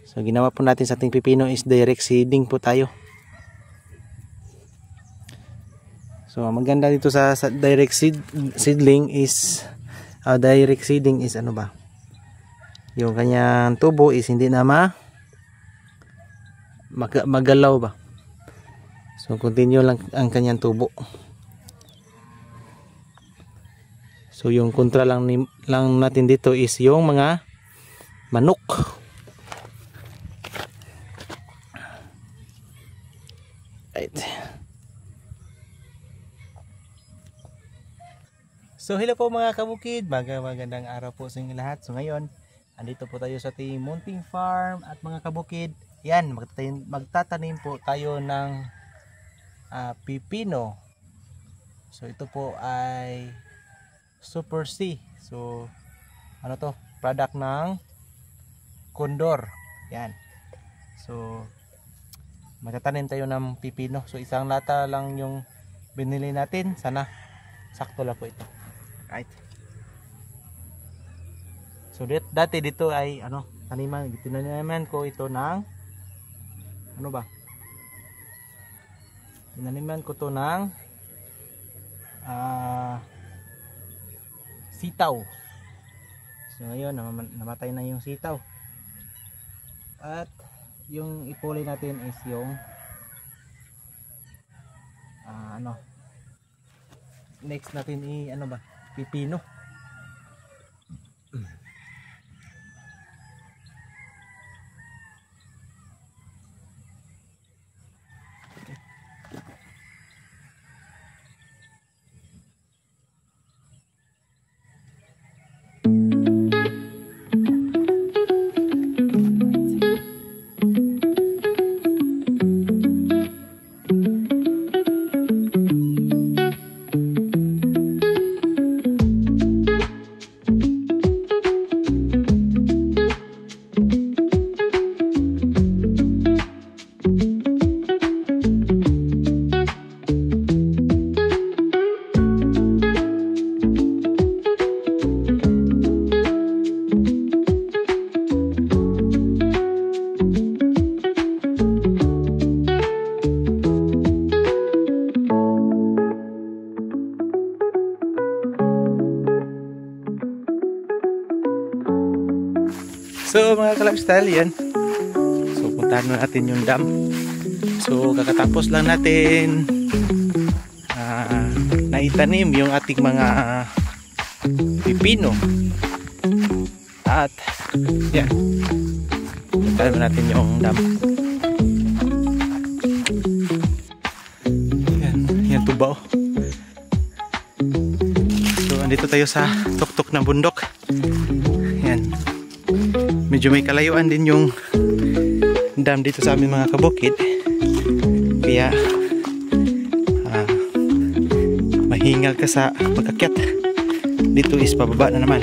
So ginawa po natin sa ating pipino is direct seeding po tayo. So maganda dito sa direct seeding is ano ba? Yung kanyang tubo is hindi na magalaw ba. So continue lang ang kanyang tubo. So yung kontra lang natin dito is yung mga manok. Right. So hello po mga kabukid, magandang araw po sa inyo lahat. So ngayon, andito po tayo sa ating munting farm at mga kabukid. Yan, magtatanim po tayo ng pipino. So ito po ay Super C. So ano to? Product ng Condor. Yan. So magtatanim tayo ng pipino. So isang lata lang yung binili natin. Sana sakto lang po ito. Right. So dati dito ay tinaniman ko ito ng ano ba? Tinaniman ko to ng sitaw. So ngayon namatay na yung sitaw. At yung ipuli natin is yung next natin pipino. So mga ka-lifestyle, yan. So puntahan natin yung dam. So kakatapos lang natin naitanim yung ating mga pipino. At yan, puntahan natin yung dam. Yan tubaw. So andito tayo sa tuktok ng bundok. Yan. Medyo may kalayuan din yung dam dito sa amin mga kabukid. Kaya mahingal ka sa pagkakyat. Dito is pababa na naman.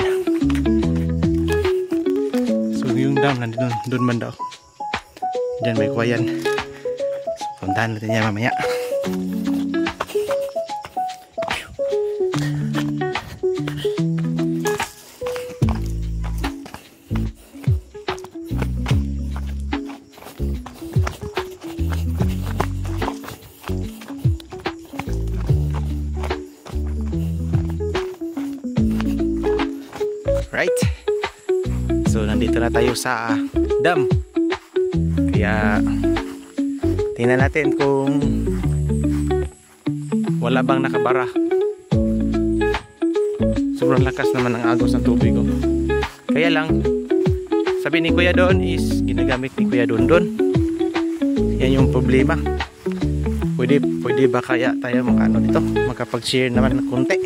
So yung dam nandun doon man daw. Diyan may kuwayan. So puntahan natin yan mamaya. Right. So nandito na tayo sa dam. Kaya tingnan natin kung wala bang nakabara. Sobrang lakas naman ang agos ng tubig. Kaya lang sabi ni Kuya Don is ginagamit ni Kuya Don. Yan yung problema. Pwede ba kaya tayo makapag-share naman ng konti.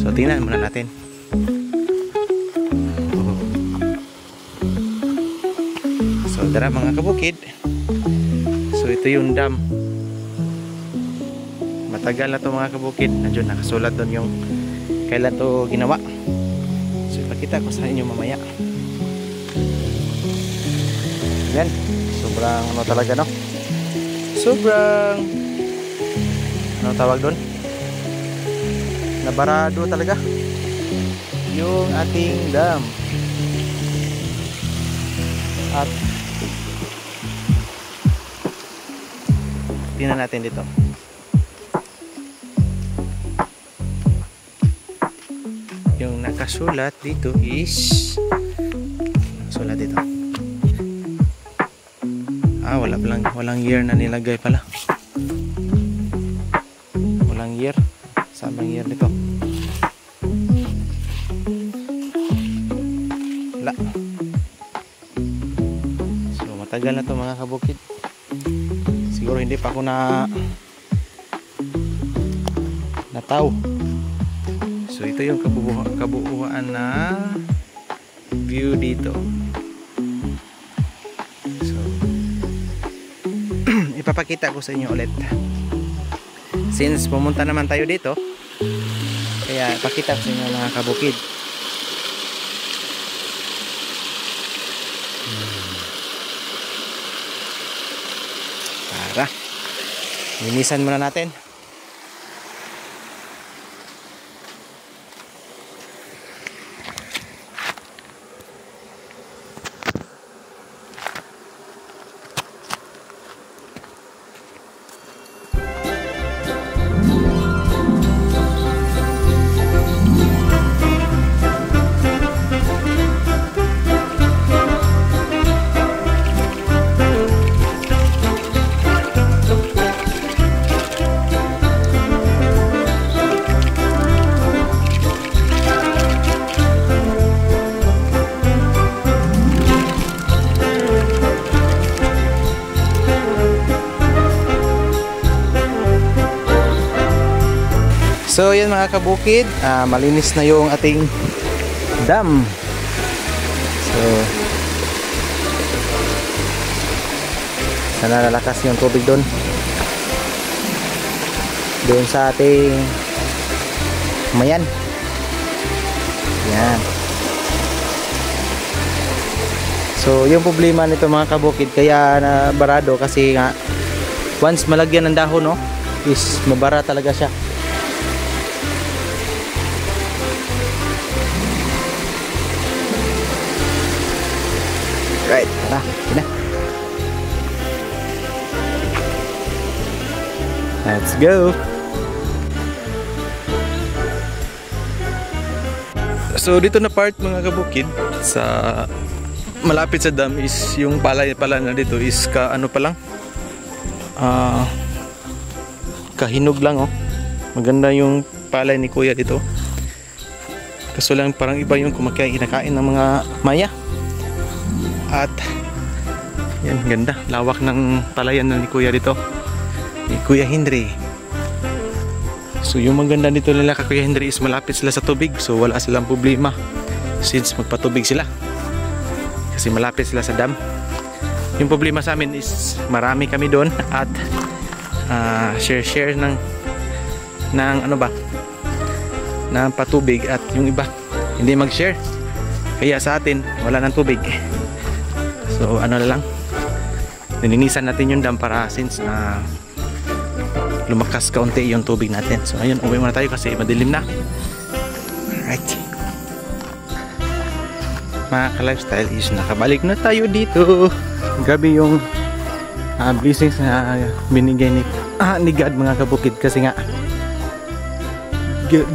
So tingnan muna natin. So tara mga kabukid. So ito yung dam. Matagal na to mga kabukid. Nandiyon nakasulat doon yung kailan to ginawa. So ipakita ko sa inyo mamaya. Yan. Sobrang talaga no. Sobrang tawag doon? Nabarado talaga yung ating dam. At tingnan natin dito. Yung nakasulat dito is sulat dito. Walang year na nilagay pala. Walang year. Saan bang year nito? Wala. So matagal na to mga kabukid. Siguro hindi pa ako nataw. So ito yung kabuuan na view dito. So ipapakita ko sa inyo ulit. Since pumunta naman tayo dito, kaya ipakita ko sa inyo mga kabukid. Para linisan muna natin. So yan mga kabukid, malinis na yung ating dam. So sana lalakas yung tubig doon sa ating mayan. Yan. So yung problema nito mga kabukid, kaya na barado kasi nga once malagyan ng dahon, no, is mabara talaga siya. Right, tara, na. Let's go. So dito na part mga kabukid, sa malapit sa dam is yung palay pala na dito is ano pa lang, kahinog lang, oh. Maganda yung palay ni kuya dito. Kaso lang parang iba yung kinakain ng mga maya. At yan, ganda, lawak ng palayan na ni kuya dito, ni Kuya Henry. So yung maganda dito nila kay Kuya Henry is malapit sila sa tubig, so wala silang problema since magpatubig sila kasi malapit sila sa dam. Yung problema sa amin is marami kami doon at share ng ano ba, ng patubig, at yung iba hindi mag-share, kaya sa atin wala ng tubig. So ano lang, nilinisan natin yung dam para since lumakas kaunti yung tubig natin. So ayun, uwi muna tayo kasi madilim na. Alright mga ka-lifestyle, is nakabalik na tayo dito. Grabe yung blessings na binigay ni God mga kabukid, kasi nga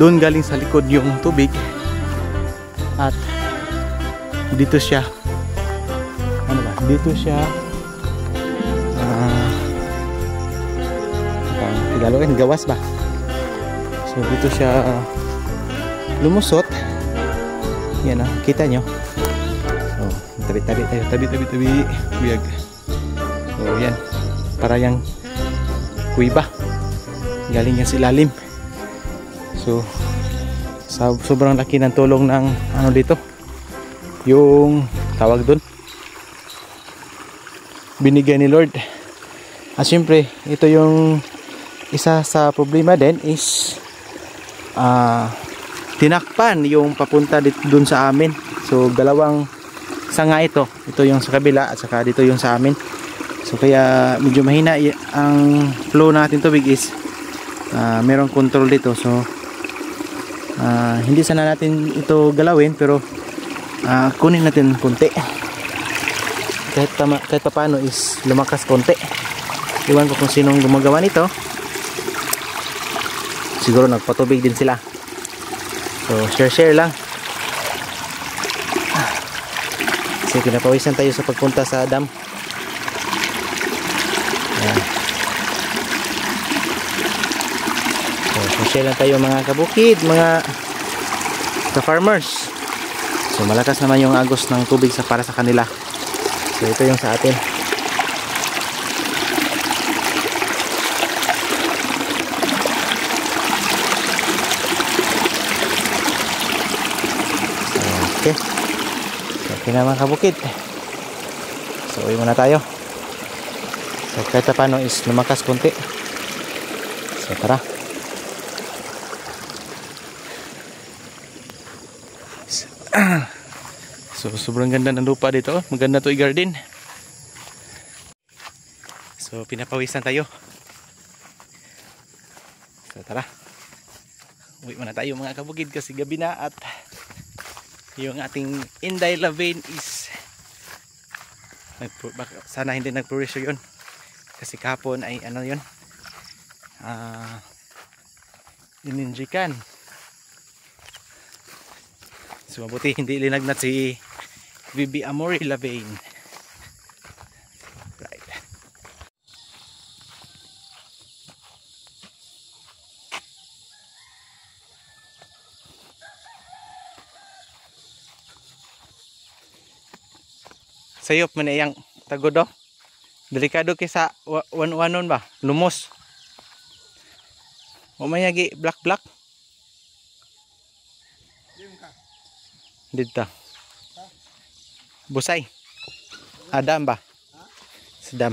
doon galing sa likod yung tubig at dito siya Tagalogin, gawas ba? So dito siya lumusot. Yan, kita nyo. So tabi-tabi tayo, tabi-tabi buyag. So yan, para yung kuiba galing yan sa ilalim. So sobrang laki ng tulong ng ano dito, yung tawag doon, binigay ni Lord. At syempre ito yung isa sa problema din is tinakpan yung papunta dun sa amin. So dalawang sanga ito yung sa kabila at saka dito yung sa amin. So kaya medyo mahina ang flow natin tubig, is merong control dito. So hindi sana natin ito galawin, pero kunin natin konti. kahit pa paano is lumakas konti. Iwan ko kung sinong gumagawa nito. Siguro nagpatubig din sila. So share lang. So pinapawisan tayo sa pagpunta sa dam. Ayan. So share lang tayo mga kabukid, mga ka-farmers. So malakas naman yung agos ng tubig para sa kanila. So ito yung sa atin. Okay. Okay na mga kabukid. So uwi muna tayo. So kahit paano is lumakas konti. So tara. So sobrang ganda ng lupa dito. Maganda to i-garden. So pinapawisan tayo. So tara. Uwi muna tayo mga kabukid kasi gabi na at yung ating Inday Lavane is sana hindi nagpurisyo yun kasi kahapon ay ano yun ininjikan. So mabuti hindi linagnat si Bibi Amory Lavane. Right. Sayop man iyang tagodo. Delikado kaysa wanon ba? Lumos. O mayagi black. Dito. Busay. Adam ba? Sa dam.